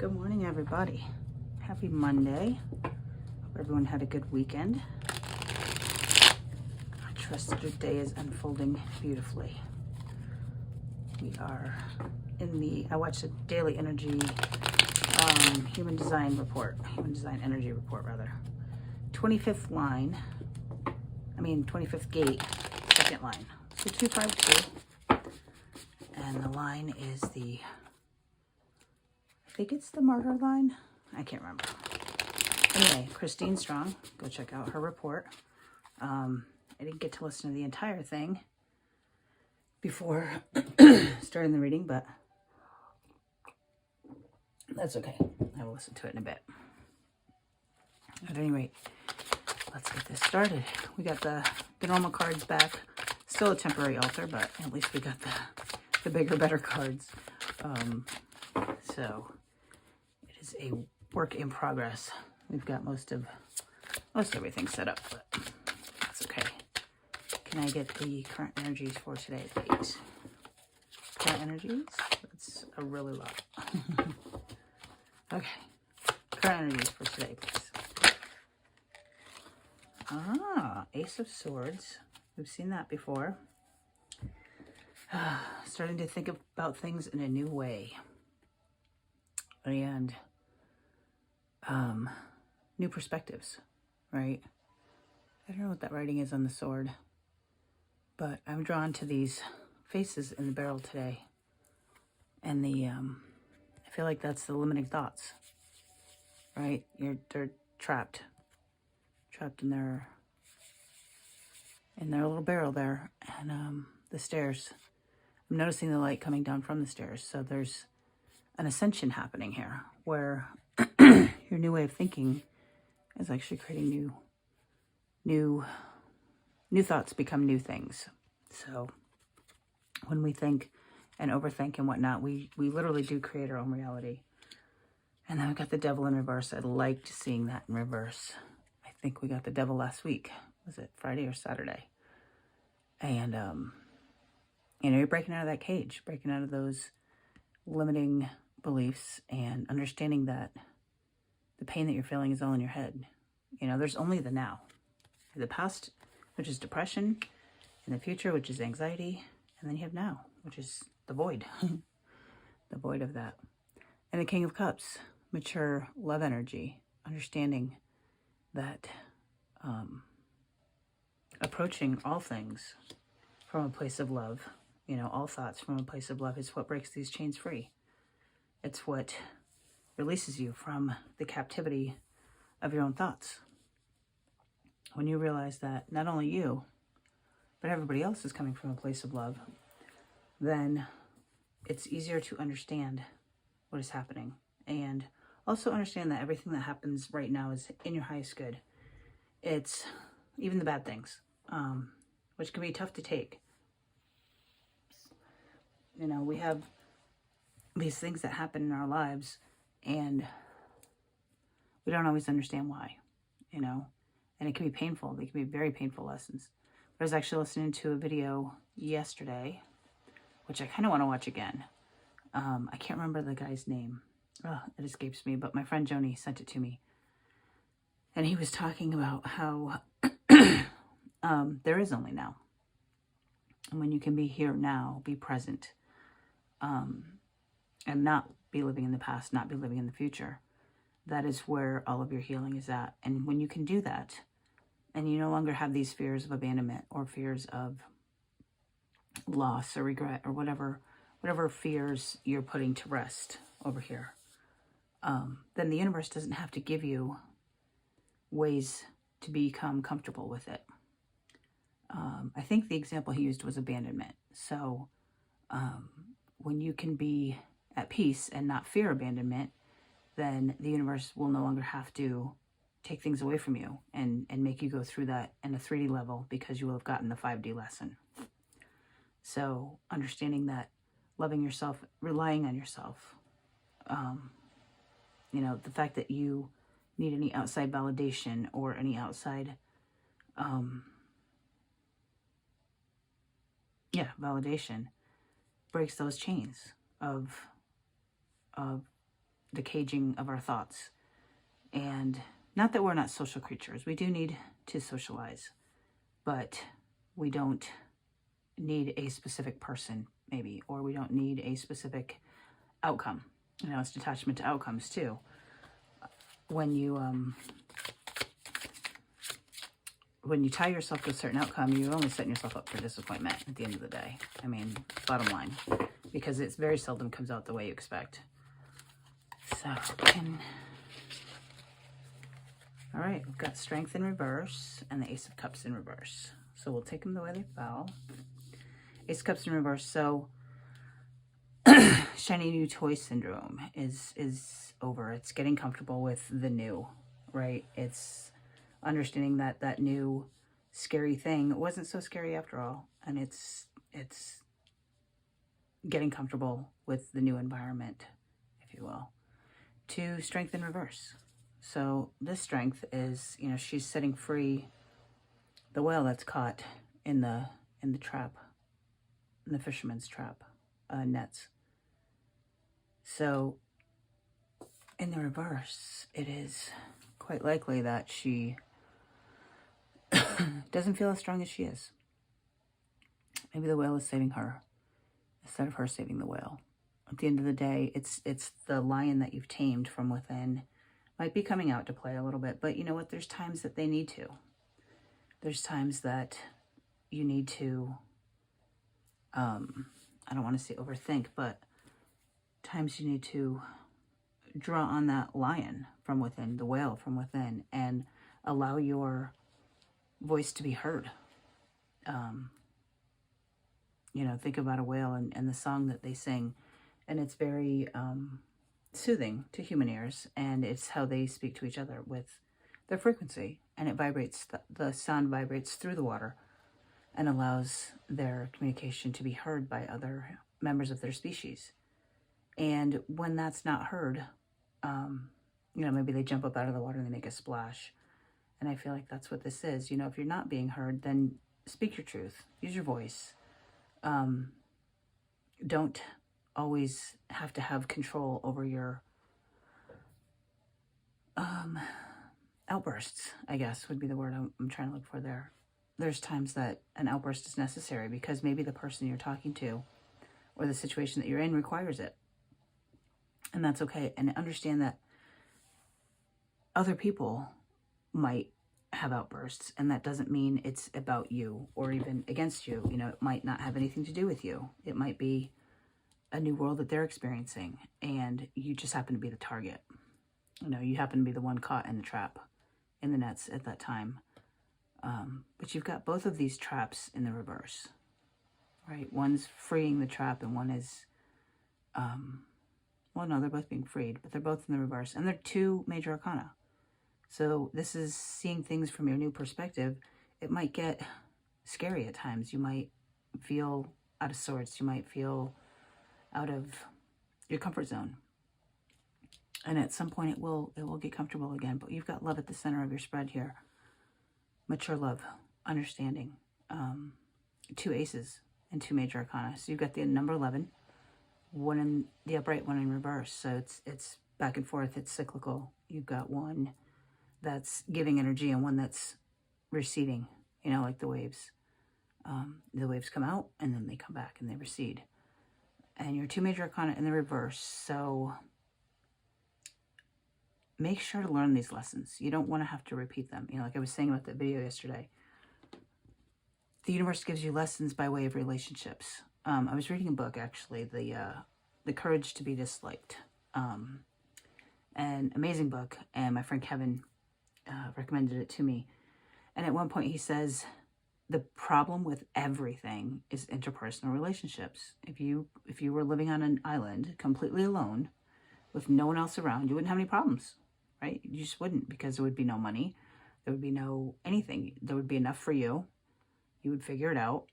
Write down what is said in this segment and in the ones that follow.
Good morning, everybody. Happy Monday. Hope everyone had a good weekend. I trust that your day is unfolding beautifully. We are in the, I watched the Daily Energy Human Design Energy Report rather. 25th line, 25th gate, second line. So 252. And the line is the, I think it's the martyr line. I can't remember. Anyway, Christine Strong, go check out her report. I didn't get to listen to the entire thing before starting the reading, but that's okay. I will listen to it in a bit. At any rate, let's get this started. We got the normal cards back. Still a temporary altar, but at least we got the bigger, better cards. So it is a work in progress. We've got most everything set up, but that's okay. Can I get the current energies for today, please? Current energies? That's a really lot. Okay. Current energies for today, please. Ace of Swords. We've seen that before. Starting to think about things in a new way. And new perspectives, right? I don't know what that writing is on the sword, but I'm drawn to these faces in the barrel today. And I feel like that's the limiting thoughts, right? They're trapped in their little barrel there. And the stairs, I'm noticing the light coming down from the stairs. So there's an ascension happening here where your new way of thinking is actually creating new thoughts become new things. So when we think and overthink and whatnot, we literally do create our own reality. And then we got the devil in reverse. I liked seeing that in reverse. I think we got the devil last week. Was it Friday or Saturday? And you're breaking out of that cage, breaking out of those limiting beliefs and understanding that the pain that you're feeling is all in your head. There's only the now. The past, which is depression, and the future, which is anxiety, and then you have now, which is the void. The void of that. And the King of Cups, mature love energy, understanding that approaching all things from a place of love, all thoughts from a place of love is what breaks these chains free. It's what releases you from the captivity of your own thoughts. When you realize that not only you, but everybody else is coming from a place of love, then it's easier to understand what is happening. And also understand that everything that happens right now is in your highest good. It's even the bad things, which can be tough to take. We have these things that happen in our lives, and we don't always understand why, and it can be painful. They can be very painful lessons. I was actually listening to a video yesterday, which I kind of want to watch again. I can't remember the guy's name. It escapes me, but my friend Joni sent it to me. And he was talking about how there is only now. And when you can be here now, be present, and not be living in the past, not be living in the future, that is where all of your healing is at. And when you can do that, and you no longer have these fears of abandonment or fears of loss or regret or whatever fears you're putting to rest over here, then the universe doesn't have to give you ways to become comfortable with it. I think the example he used was abandonment. So when you can be at peace and not fear abandonment, then the universe will no longer have to take things away from you and make you go through that in a 3D level because you will have gotten the 5D lesson. So understanding that, loving yourself, relying on yourself, the fact that you need any outside validation or any outside, validation breaks those chains of the caging of our thoughts. And not that we're not social creatures. We do need to socialize, but we don't need a specific person, maybe, or we don't need a specific outcome. It's detachment to outcomes too. When you tie yourself to a certain outcome, you're only setting yourself up for disappointment at the end of the day. I mean, bottom line, because it's very seldom comes out the way you expect. So, all right, we've got Strength in reverse and the Ace of Cups in reverse. So we'll take them the way they fell. Ace of Cups in reverse. So shiny new toy syndrome is over. It's getting comfortable with the new, right? It's understanding that that new scary thing wasn't so scary after all. And it's getting comfortable with the new environment, if you will. To Strength in reverse. So this strength is, she's setting free the whale that's caught in the trap, in the fisherman's trap, nets. So in the reverse, it is quite likely that she doesn't feel as strong as she is. Maybe the whale is saving her instead of her saving the whale. At the end of the day, it's the lion that you've tamed from within. Might be coming out to play a little bit, but you know what? There's times that they need to. There's times that you need to, I don't want to say overthink, but times you need to draw on that lion from within, the whale from within, and allow your voice to be heard. Think about a whale and the song that they sing, and it's very soothing to human ears, and it's how they speak to each other with their frequency, and it vibrates, the sound vibrates through the water and allows their communication to be heard by other members of their species. And when that's not heard, maybe they jump up out of the water and they make a splash. And I feel like that's what this is. If you're not being heard, then speak your truth, use your voice. Don't always have to have control over your outbursts, I guess would be the word I'm trying to look for there. There's times that an outburst is necessary because maybe the person you're talking to or the situation that you're in requires it. And that's okay. And understand that other people might have outbursts, and that doesn't mean it's about you or even against you. It might not have anything to do with you. It might be a new world that they're experiencing, and you just happen to be the target. You happen to be the one caught in the trap, in the nets at that time. But you've got both of these traps in the reverse, right? One's freeing the trap, and one is, well, no, they're both being freed, but they're both in the reverse, and they're two major arcana. So this is seeing things from your new perspective. It might get scary at times. You might feel out of sorts. You might feel out of your comfort zone. And at some point it will get comfortable again. But you've got love at the center of your spread here. Mature love, understanding. 2 aces and 2 major arcana. So you've got the number 11, one in the upright, one in reverse. So it's back and forth. It's cyclical. You've got one that's giving energy and one that's receding, like the waves. The waves come out and then they come back and they recede. And your 2 major arcana in the reverse. So make sure to learn these lessons. You don't want to have to repeat them. Like I was saying about that video yesterday. The universe gives you lessons by way of relationships. I was reading a book, actually, The Courage to be Disliked. An amazing book, and my friend Kevin recommended it to me. And at one point he says, the problem with everything is interpersonal relationships. If you were living on an island completely alone with no one else around, you wouldn't have any problems, right? You just wouldn't, because there would be no money. There would be no anything. There would be enough for you. You would figure it out,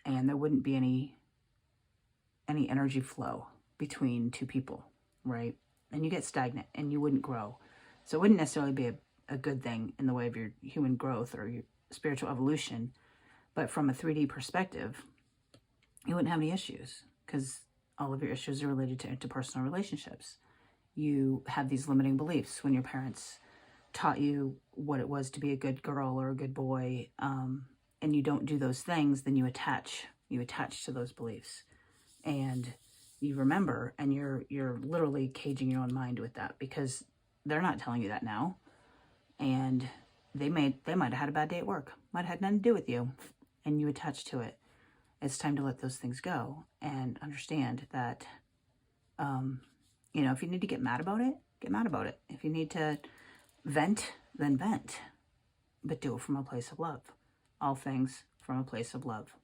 and there wouldn't be any energy flow between two people, right? And you get stagnant and you wouldn't grow. So it wouldn't necessarily be a good thing in the way of your human growth or your spiritual evolution. But from a 3D perspective, you wouldn't have any issues because all of your issues are related to interpersonal relationships. you have these limiting beliefs when your parents taught you what it was to be a good girl or a good boy, and you don't do those things, then you attach to those beliefs, and you remember, and you're literally caging your own mind with that, because they're not telling you that now, and they might have had a bad day at work, might have had nothing to do with you, and you attach to it. It's time to let those things go and understand that, you know, if you need to get mad about it, get mad about it. If you need to vent, then vent, but do it from a place of love. All things from a place of love,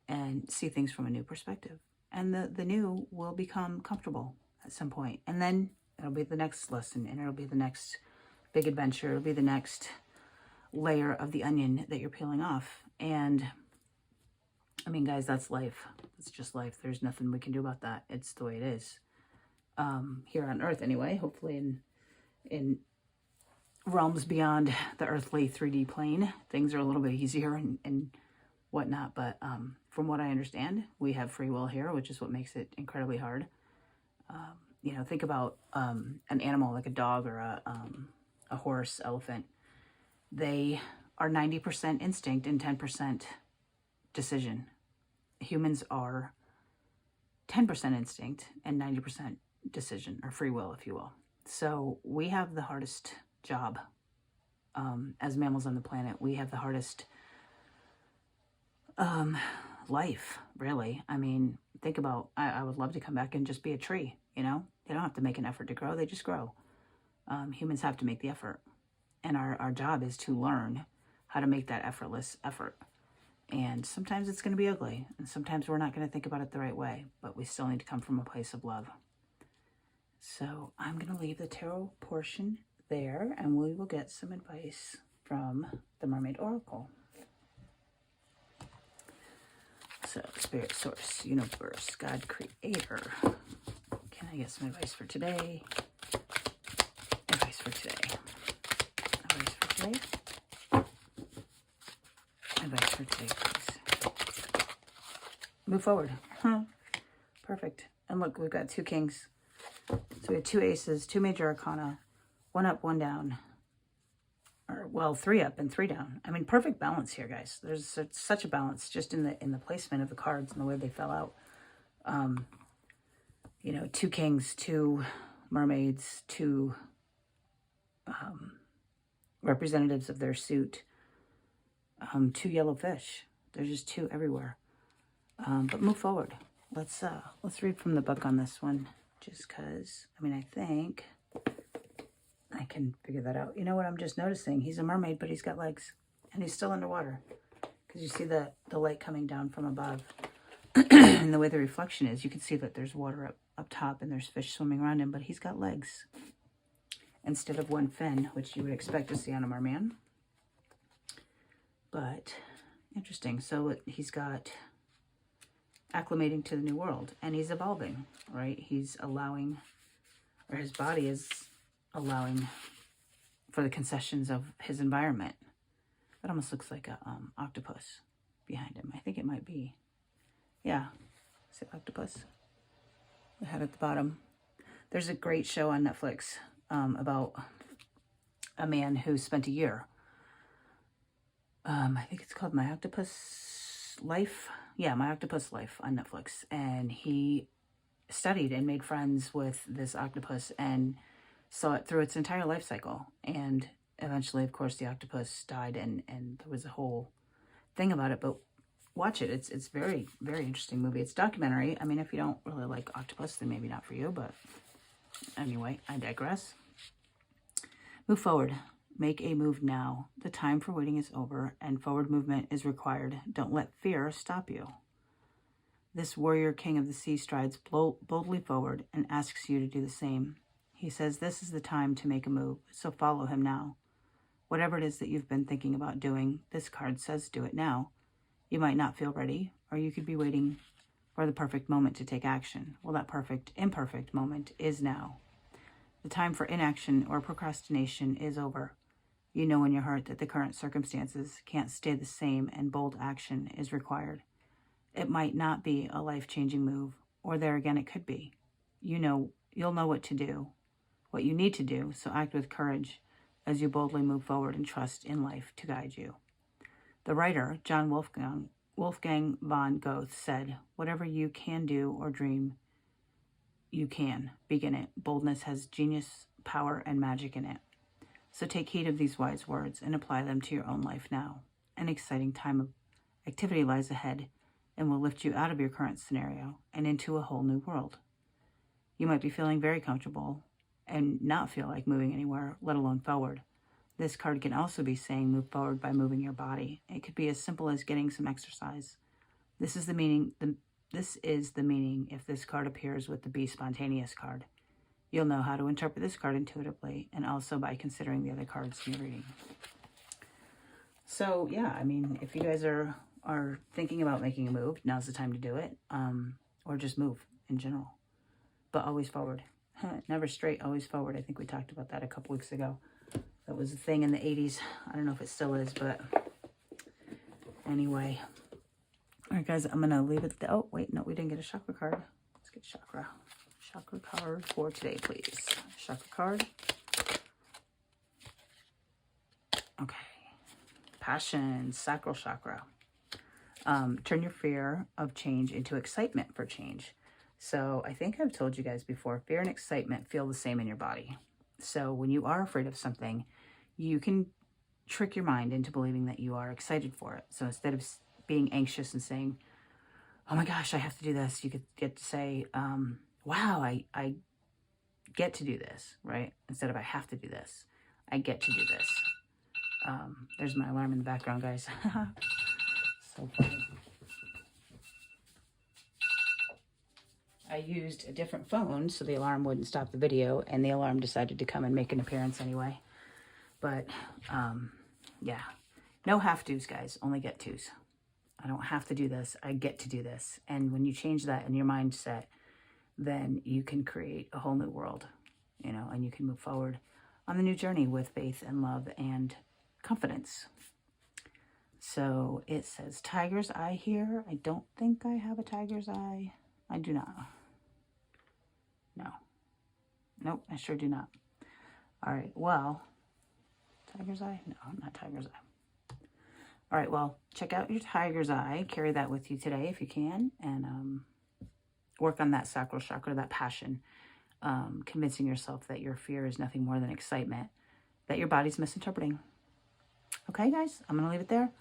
and see things from a new perspective. And the new will become comfortable at some point. And then it'll be the next lesson, and it'll be the next big adventure. It'll be the next layer of the onion that you're peeling off. And I mean, guys, that's life. It's just life. There's nothing we can do about that. It's the way it is. Here on Earth anyway, hopefully in realms beyond the earthly 3D plane, things are a little bit easier and whatnot. But from what I understand, we have free will here, which is what makes it incredibly hard. You know, think about an animal like a dog or a horse, elephant. They are 90% instinct and 10% decision. Humans are 10% instinct and 90% decision, or free will, if you will. So we have the hardest job as mammals on the planet. We have the hardest life, really. I mean, think about, I would love to come back and just be a tree, you know? They don't have to make an effort to grow, they just grow. Humans have to make the effort. And our job is to learn how to make that effortless effort. And sometimes it's going to be ugly, and sometimes we're not going to think about it the right way, but we still need to come from a place of love. So I'm going to leave the tarot portion there, and we will get some advice from the Mermaid Oracle. So, Spirit Source, Universe, God Creator. Can I get some advice for today? Advice for today. Advice for today. Advice for today, please. Move forward. Perfect. And look, we've got 2 kings. So we have 2 aces, 2 major arcana, 1 up, 1 down. Or, well, 3 up and 3 down. I mean, perfect balance here, guys. There's such a balance just in the placement of the cards and the way they fell out. You know, 2 kings, 2 mermaids, 2 representatives of their suit, 2 yellow fish. There's just 2 everywhere. But move forward. Let's read from the book on this one, just because, I mean, I think I can figure that out. You know what I'm just noticing? He's a mermaid, but he's got legs, and he's still underwater, because you see the light coming down from above. And the way the reflection is, you can see that there's water up top, and there's fish swimming around him, but he's got legs instead of 1 fin, which you would expect to see on a merman. But interesting. So he's got acclimating to the new world, and he's evolving, right? He's allowing, or his body is allowing for the concessions of his environment. That almost looks like a octopus behind him. I think it might be. Yeah. Is it octopus? The head at the bottom. There's a great show on Netflix about a man who spent a year. I think it's called My Octopus Life. Yeah, My Octopus Life on Netflix. And he studied and made friends with this octopus and saw it through its entire life cycle. And eventually, of course, the octopus died, and there was a whole thing about it. But watch it. It's very, very interesting movie. It's a documentary. I mean, if you don't really like octopus, then maybe not for you. But anyway, I digress. Move forward. Make a move now. The time for waiting is over, and forward movement is required. Don't let fear stop you. This warrior king of the sea strides boldly forward and asks you to do the same. He says this is the time to make a move, so follow him now. Whatever it is that you've been thinking about doing, this card says do it now. You might not feel ready, or you could be waiting for the perfect moment to take action. Well, that perfect, imperfect moment is now. The time for inaction or procrastination is over. You know in your heart that the current circumstances can't stay the same, and bold action is required. It might not be a life-changing move, or there again it could be. You'll know what to do, what you need to do, so act with courage as you boldly move forward and trust in life to guide you. The writer, John Wolfgang von Goethe, said, "Whatever you can do or dream, you can. Begin it. Boldness has genius, power, and magic in it." So take heed of these wise words and apply them to your own life now. An exciting time of activity lies ahead and will lift you out of your current scenario and into a whole new world. You might be feeling very comfortable and not feel like moving anywhere, let alone forward. This card can also be saying move forward by moving your body. It could be as simple as getting some exercise. This is the meaning if this card appears with the Be Spontaneous card. You'll know how to interpret this card intuitively and also by considering the other cards in your reading. So yeah, I mean, if you guys are thinking about making a move, now's the time to do it. Or just move in general. But always forward. Never straight, always forward. I think we talked about that a couple weeks ago. That was a thing in the 80s. I don't know if it still is, but anyway. All right, guys, I'm going to leave it there. Oh, wait, no, we didn't get a chakra card. Let's get chakra. Chakra card for today, please. Chakra card. Okay. Passion, sacral chakra. Turn your fear of change into excitement for change. So I think I've told you guys before, fear and excitement feel the same in your body. So when you are afraid of something, you can trick your mind into believing that you are excited for it. So instead of being anxious and saying, oh my gosh, I have to do this, you could get to say, wow, I get to do this, right? Instead of I have to do this, I get to do this. There's my alarm in the background, guys. So funny. I used a different phone so the alarm wouldn't stop the video, and the alarm decided to come and make an appearance anyway. But, yeah. No have-tos, guys. Only get-tos. I don't have to do this. I get to do this. And when you change that in your mindset, then you can create a whole new world, you know, and you can move forward on the new journey with faith and love and confidence. So it says tiger's eye here. I don't think I have a tiger's eye. I do not. No. Nope, I sure do not. All right, well, tiger's eye? No, not tiger's eye. All right, well, check out your tiger's eye. Carry that with you today if you can, and work on that sacral chakra, that passion, convincing yourself that your fear is nothing more than excitement that your body's misinterpreting. Okay, guys, I'm going to leave it there.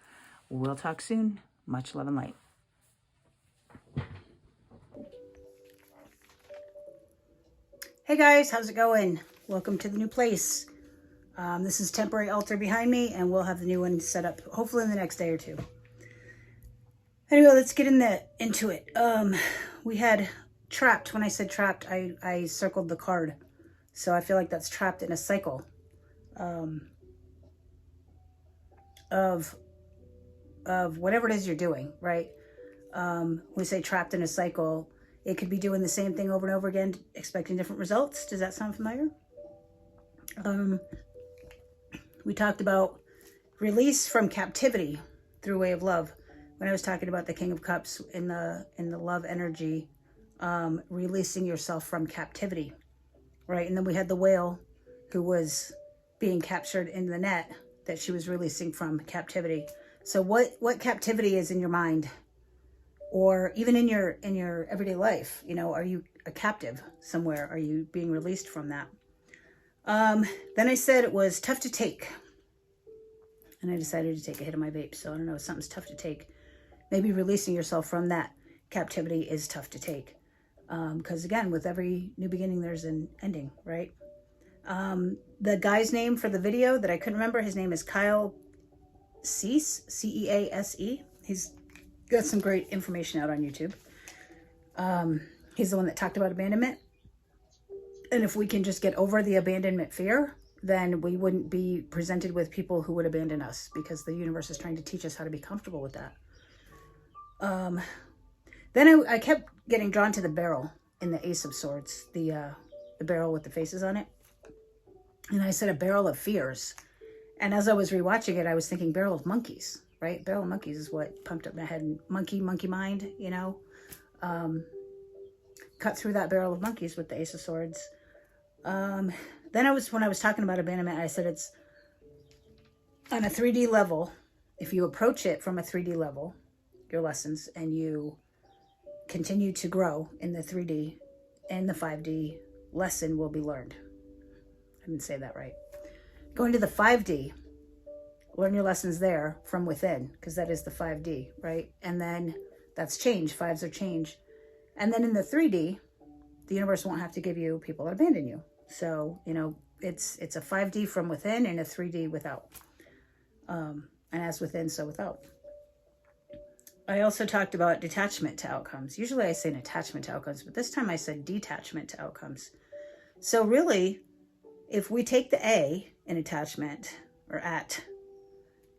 We'll talk soon. Much love and light. Hey guys, how's it going? Welcome to the new place. This is temporary altar behind me, and we'll have the new one set up hopefully in the next day or two. Anyway, let's get into it. We had trapped. When I said trapped, I circled the card. So I feel like that's trapped in a cycle of whatever it is you're doing, right? When we say trapped in a cycle, it could be doing the same thing over and over again, expecting different results. Does that sound familiar? We talked about release from captivity through way of love. When I was talking about the King of Cups in the love energy, releasing yourself from captivity, right? And then we had the whale who was being captured in the net that she was releasing from captivity. So what captivity is in your mind? Or even in your everyday life, you know, are you a captive somewhere? Are you being released from that? Then I said it was tough to take. And I decided to take a hit of my vape. So I don't know, something's tough to take. Maybe releasing yourself from that captivity is tough to take. Because again, with every new beginning, there's an ending, right? The guy's name for the video that I couldn't remember, his name is Kyle Cease, C-E-A-S-E. He's got some great information out on YouTube. He's the one that talked about abandonment. And if we can just get over the abandonment fear, then we wouldn't be presented with people who would abandon us, because the universe is trying to teach us how to be comfortable with that. Then I kept getting drawn to the barrel in the Ace of Swords, the barrel with the faces on it. And I said a barrel of fears. And as I was rewatching it, I was thinking barrel of monkeys, right? Barrel of monkeys is what pumped up my head. Monkey mind, you know. Cut through that barrel of monkeys with the Ace of Swords. Then when I was talking about abandonment, I said it's on a 3D level. If you approach it from a 3D level, your lessons, and you continue to grow in the 3D and the 5D, lesson will be learned. I didn't say that right. Going to the 5D, learn your lessons there from within, because that is the 5D, right? And then that's change. 5s are change. And then in the 3D, the universe won't have to give you people that abandon you. So, you know, it's a 5D from within and a 3D without. And as within, so without. I also talked about detachment to outcomes. Usually I say an attachment to outcomes, but this time I said detachment to outcomes. So really, if we take the A in attachment, or at,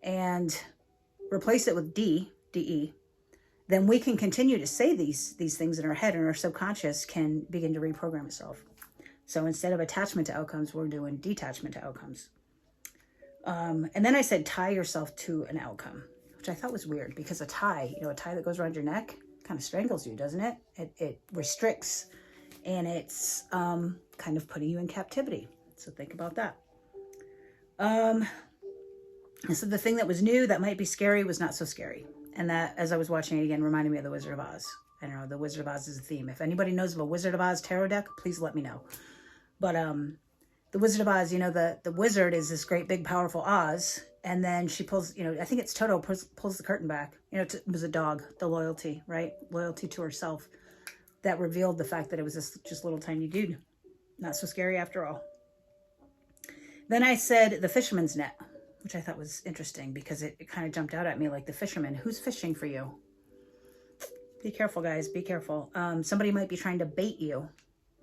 and replace it with DE, then we can continue to say these things in our head, and our subconscious can begin to reprogram itself. So instead of attachment to outcomes, we're doing detachment to outcomes. And then I said tie yourself to an outcome, which I thought was weird, because a tie, you know, a tie that goes around your neck kind of strangles you, doesn't it? It restricts, and it's kind of putting you in captivity. So think about that. So the thing that was new, that might be scary, was not so scary. And that, as I was watching it again, reminded me of the Wizard of Oz. I don't know, the Wizard of Oz is a theme. If anybody knows of a Wizard of Oz tarot deck, please let me know. But the Wizard of Oz, you know, the wizard is this great, big, powerful Oz. And then she pulls, you know, I think it's Toto pulls the curtain back. You know, it was a dog, the loyalty, right? Loyalty to herself. That revealed the fact that it was this just little tiny dude. Not so scary after all. Then I said the fisherman's net, which I thought was interesting, because it kind of jumped out at me like the fisherman. Who's fishing for you? Be careful, guys. Be careful. Somebody might be trying to bait you.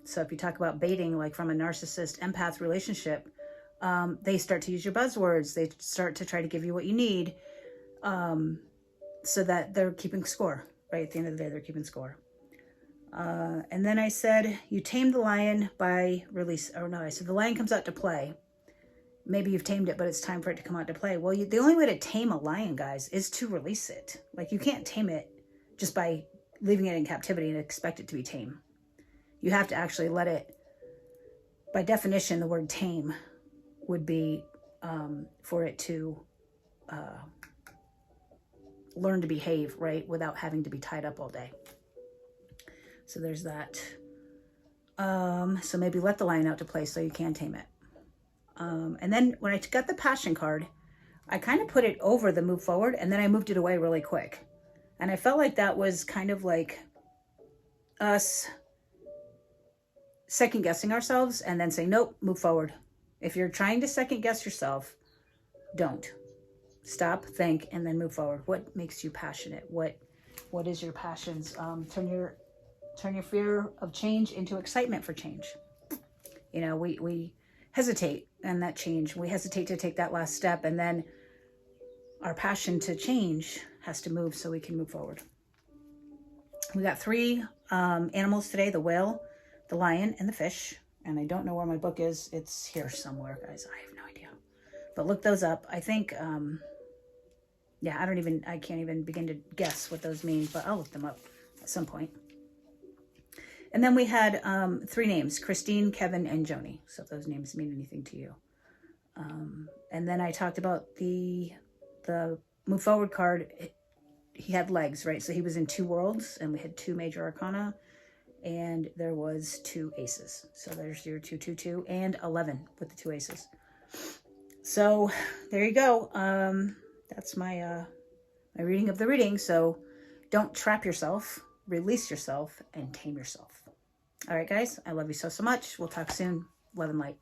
So if you talk about baiting, like from a narcissist empath relationship, they start to use your buzzwords. They start to try to give you what you need, so that they're keeping score, right? At the end of the day, they're keeping score. And then I said, you tame the lion by release. Or no, I said the lion comes out to play. Maybe you've tamed it, but it's time for it to come out to play. Well, the only way to tame a lion, guys, is to release it. Like, you can't tame it just by leaving it in captivity and expect it to be tame. You have to actually let it, by definition, the word tame would be for it to learn to behave, right? Without having to be tied up all day. So there's that. So maybe let the lion out to play so you can tame it. And then when I got the passion card, I kind of put it over the move forward, and then I moved it away really quick. And I felt like that was kind of like us second guessing ourselves and then saying, nope, move forward. If you're trying to second guess yourself, don't. Stop, think, and then move forward. What makes you passionate? What is your passions? Turn your fear of change into excitement for change. You know, we hesitate in that change. We hesitate to take that last step, and then our passion to change has to move so we can move forward. We got 3 animals today: the whale, the lion, and the fish. And I don't know where my book is. It's here somewhere, guys. I have no idea. But look those up. I think, yeah, I can't even begin to guess what those mean, but I'll look them up at some point. And then we had 3 names: Christine, Kevin, and Joni. So if those names mean anything to you. And then I talked about the move forward card. He had legs, right? So he was in 2 worlds, and we had 2 major arcana, and there was 2 aces. So there's your 2, 2, 2, and 11 with the 2 aces. So there you go. That's my my reading of the reading. So don't trap yourself, release yourself, and tame yourself. All right, guys, I love you so much. We'll talk soon. Love and light.